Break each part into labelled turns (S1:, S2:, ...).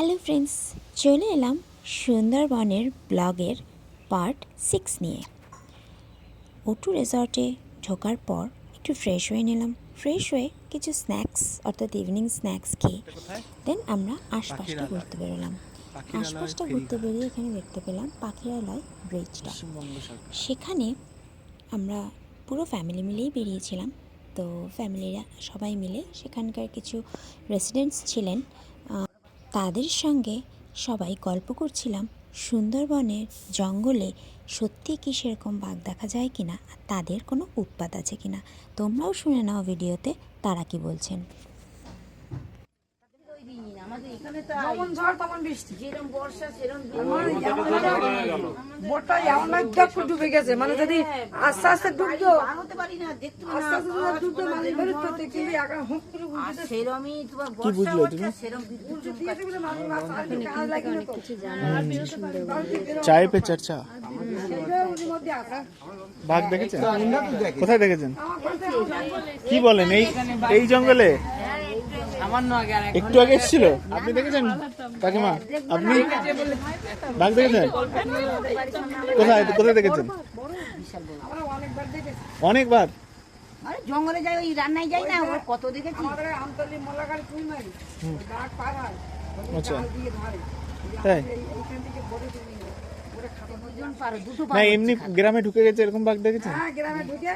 S1: Hello friends, চলে এলাম সুন্দরবনের ব্লগের পার্ট 6 নিয়ে। ওটু রিসর্টে ঢোকার পর একটু ফ্রেশ হয়ে নিলাম। ফ্রেশ হয়ে কিছু স্ন্যাক্স অর্থাৎ ইভিনিং স্ন্যাক্স খেয়ে দেন আমরা আশপাশটা ঘুরতে বেরোলাম। আশপাশটা ঘুরতে বেরিয়ে এখানে দেখতে পেলাম পাখিরালয় ব্রিজটা। সেখানে আমরা পুরো ফ্যামিলি মিলেই বেরিয়েছিলাম। তো ফ্যামিলিরা সবাই মিলে সেখানকার কিছু রেসিডেন্টস ছিলেন, তাদের সঙ্গে সবাই গল্প করছিলাম সুন্দরবনের জঙ্গলে সত্যি কি সেরকম বাঘ দেখা যায় কিনা, আর তাদের কোনো উৎপাত আছে কিনা। তোমরাও শুনে নাও ভিডিওতে তারা কি বলছেন।
S2: ডুবে গেছে, মানে যদি আস্তে আস্তে ডুবতো
S3: চায় পে চর্চা। বাঘ দেখেছেন? কোথায় দেখেছেন? কি বলেন? এই জঙ্গলে একটু আগে এসেছিল। আপনি দেখেছেন কাকিমা? আপনি বাঘ দেখেছেন? কোথায় কোথায় দেখেছেন? অনেকবার
S4: জঙ্গলে যাই, ওই রান্নায় যাই না, ওর কত দেখেছি।
S3: আচ্ছা, তাই না? এমনি গ্রামে ঢুকে গেছে এরকম বাঘ দেখেছেন?
S2: গ্রামে ঢুকে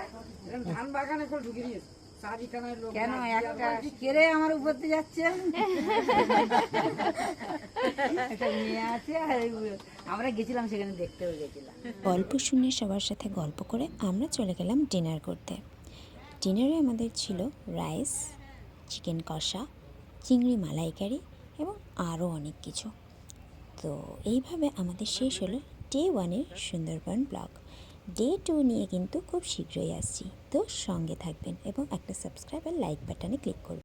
S2: ধান বাগানে করে ঢুকে নিয়েছে।
S4: কেন একটা কেড়ে আমার উপর দিয়ে যাচ্ছে, একটা মেয়ে আছে, আর আমরা গেছিলাম সেখানে, দেখতেও গেছিলাম।
S1: গল্প শুনে সবার সাথে গল্প করে আমরা চলে গেলাম ডিনার করতে। ডিনারে আমাদের ছিল রাইস, চিকেন কষা, চিংড়ি মালাইকারি এবং আরও অনেক কিছু। তো এইভাবে আমাদের শেষ হলো ডে 1-এর সুন্দরবন ব্লগ। ডে 2 নিয়ে কিন্তু খুব শীঘ্রই আসছি, তো সঙ্গে থাকবেন এবং একটা সাবস্ক্রাইব আর লাইক বাটনে ক্লিক করবেন।